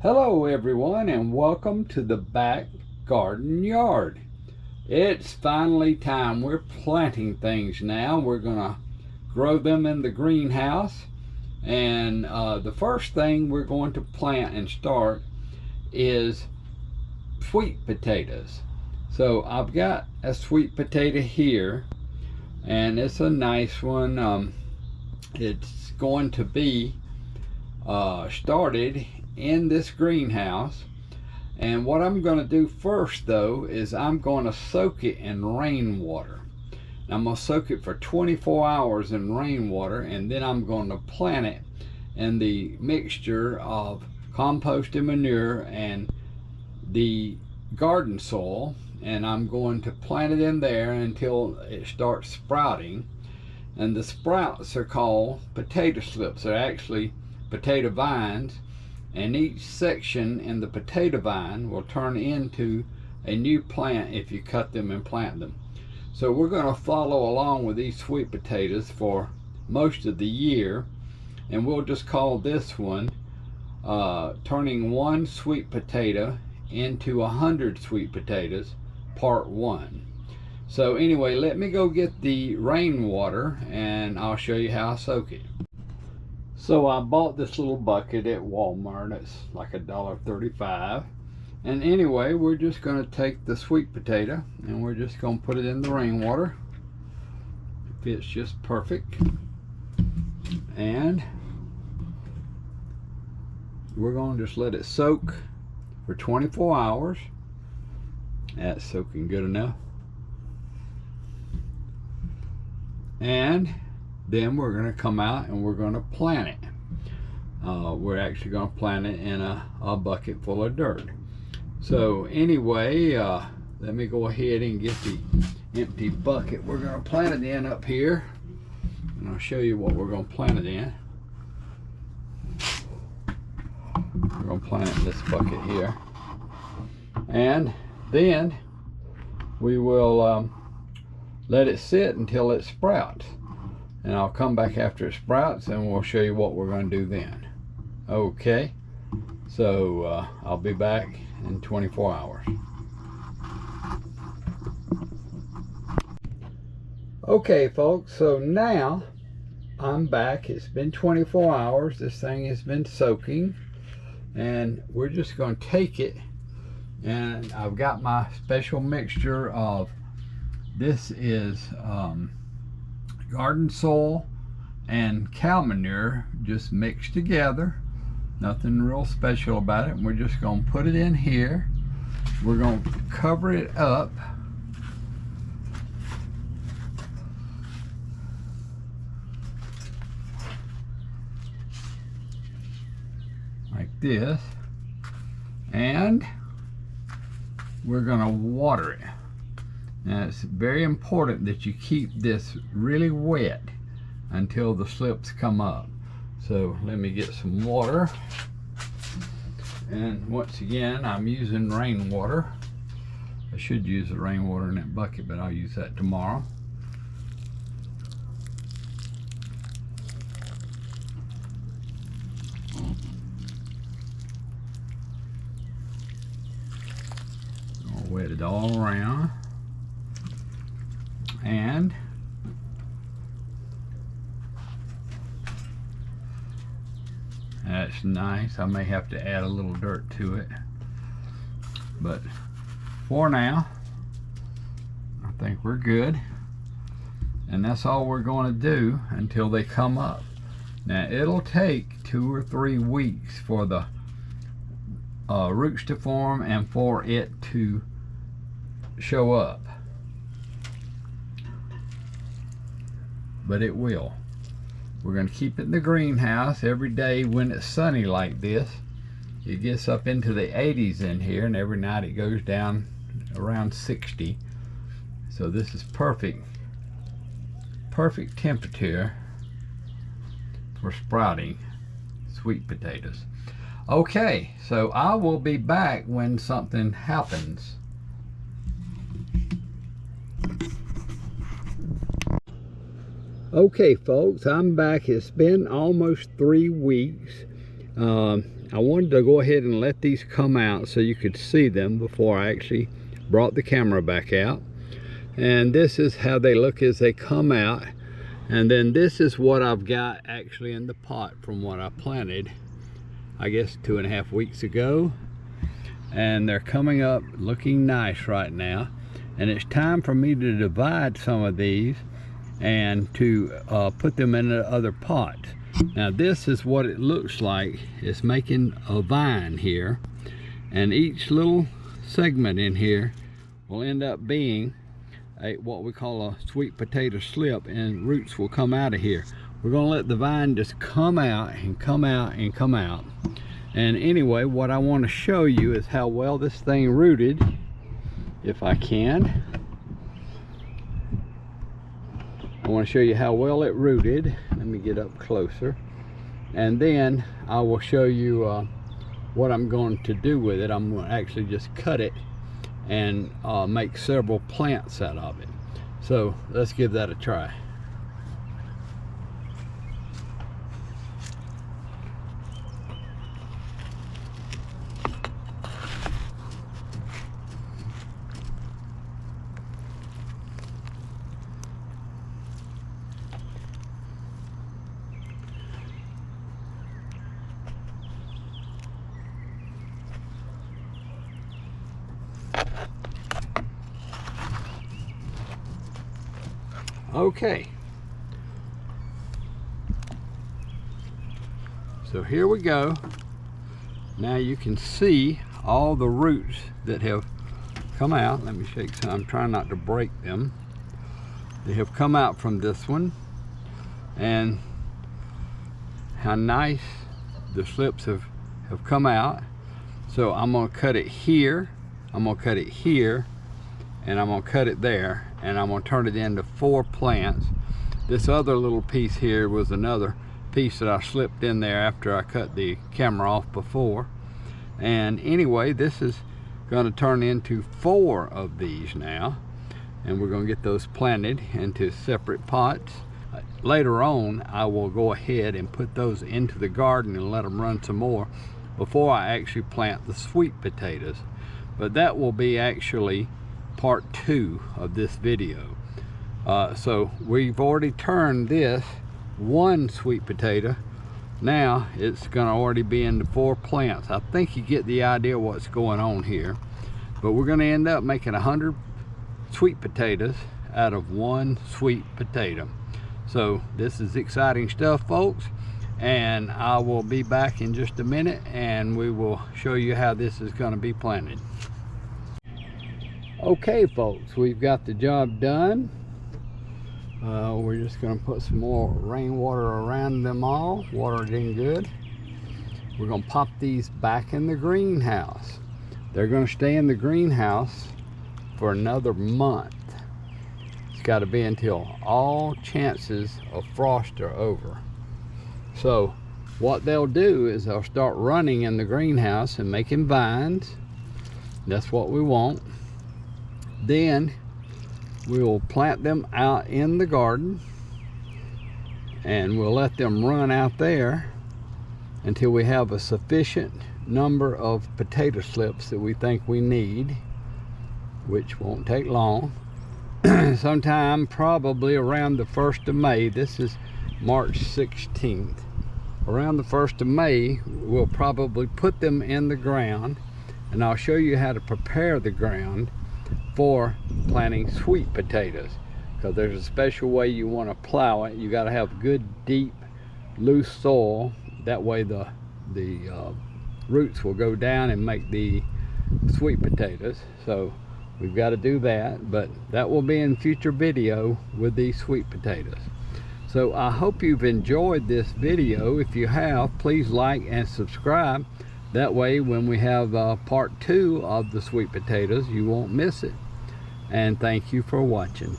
Hello everyone and welcome to the back garden yard. It's finally time. We're planting things now. We're gonna grow them in the greenhouse, and the first thing we're going to plant and start is sweet potatoes. So I've got a sweet potato here, and it's a nice one. It's going to be started in this greenhouse, and what I'm going to do first though is I'm going to soak it in rainwater. I'm going to soak it for 24 hours in rainwater, and then I'm going to plant it in the mixture of composted manure and the garden soil, and I'm going to plant it in there until it starts sprouting. And the sprouts are called potato slips. They're actually potato vines, and each section in the potato vine will turn into a new plant if you cut them and plant them. So we're going to follow along with these sweet potatoes for most of the year, and we'll just call this one turning one sweet potato into 100 sweet potatoes, part 1. So anyway, let me go get the rainwater and I'll show you how I soak it. So I bought this little bucket at Walmart. It's like $1.35. And anyway, we're just going to take the sweet potato and we're just going to put it in the rainwater. It fits just perfect. And we're going to just let it soak for 24 hours. That's soaking good enough. And then we're going to come out and we're going to plant it. We're actually going to plant it in a bucket full of dirt. So anyway, let me go ahead and get the empty bucket we're going to plant it in up here, and I'll show you what we're going to plant it in. We're going to plant it in this bucket here, and then we will let it sit until it sprouts. And I'll come back after it sprouts and we'll show you what we're going to do then. Okay, so I'll be back in 24 hours. Okay folks, so now I'm back. It's been 24 hours. This thing has been soaking, and we're just going to take it, and I've got my special mixture of, this is garden soil and cow manure just mixed together. Nothing real special about it. We're just going to put it in here. We're going to cover it up. Like this. And we're going to water it. Now it's very important that you keep this really wet until the slips come up. So let me get some water. And once again, I'm using rainwater. I should use the rainwater in that bucket, but I'll use that tomorrow. I'll wet it all around. And that's nice. I may have to add a little dirt to it, but for now I think we're good, and that's all we're going to do until they come up. Now it'll take 2 or 3 weeks for the roots to form and for it to show up, but it will. We're going to keep it in the greenhouse every day when it's sunny like this. It gets up into the 80s in here, and every night it goes down around 60. So this is perfect temperature for sprouting sweet potatoes. Okay, so I will be back when something happens. Okay folks, I'm back. It's been almost 3 weeks. I wanted to go ahead and let these come out so you could see them before I actually brought the camera back out. And this is how they look as they come out. And then this is what I've got actually in the pot from what I planted, I guess 2.5 weeks ago. And they're coming up looking nice right now. And it's time for me to divide some of these and to put them in the other pots. Now this is what it looks like. It's making a vine here, and each little segment in here will end up being what we call a sweet potato slip, and roots will come out of here. We're going to let the vine just come out and come out and come out. And anyway, what I want to show you is how well this thing rooted, if I can. I want to show you how well it rooted. Let me get up closer, and then I will show you what I'm going to do with it. I'm going to actually just cut it and make several plants out of it. So let's give that a try. Okay, so here we go. Now you can see all the roots that have come out. Let me shake some. I'm trying not to break them. They have come out from this one, and how nice the slips have come out. So I'm going to cut it here, I'm going to cut it here, and I'm going to cut it there, and I'm going to turn it into 4 plants. This other little piece here was another piece that I slipped in there after I cut the camera off before. And anyway, this is going to turn into 4 of these now, and we're going to get those planted into separate pots. Later on, I will go ahead and put those into the garden and let them run some more before I actually plant the sweet potatoes. But that will be actually part 2 of this video. So we've already turned this 1 sweet potato. Now it's going to already be into 4 plants. I think you get the idea what's going on here. But we're going to end up making 100 sweet potatoes out of 1 sweet potato. So this is exciting stuff, folks, and I will be back in just a minute and we will show you how this is going to be planted. Okay folks, we've got the job done. We're just going to put some more rainwater around them all, water it in good. We're going to pop these back in the greenhouse. They're going to stay in the greenhouse for another month. It's got to be until all chances of frost are over. So what they'll do is they'll start running in the greenhouse and making vines. That's what we want. Then we will plant them out in the garden, and we'll let them run out there until we have a sufficient number of potato slips that we think we need, which won't take long. Sometime probably around the 1st of May. This is March 16th. Around the 1st of May, we'll probably put them in the ground, and I'll show you how to prepare the ground for planting sweet potatoes, because there's a special way you want to plow it. You got to have good, deep, loose soil. That way the roots will go down and make the sweet potatoes. So we've got to do that, but that will be in future video with these sweet potatoes. So I hope you've enjoyed this video. If you have, please like and subscribe. That way when we have part 2 of the sweet potatoes, you won't miss it. And thank you for watching.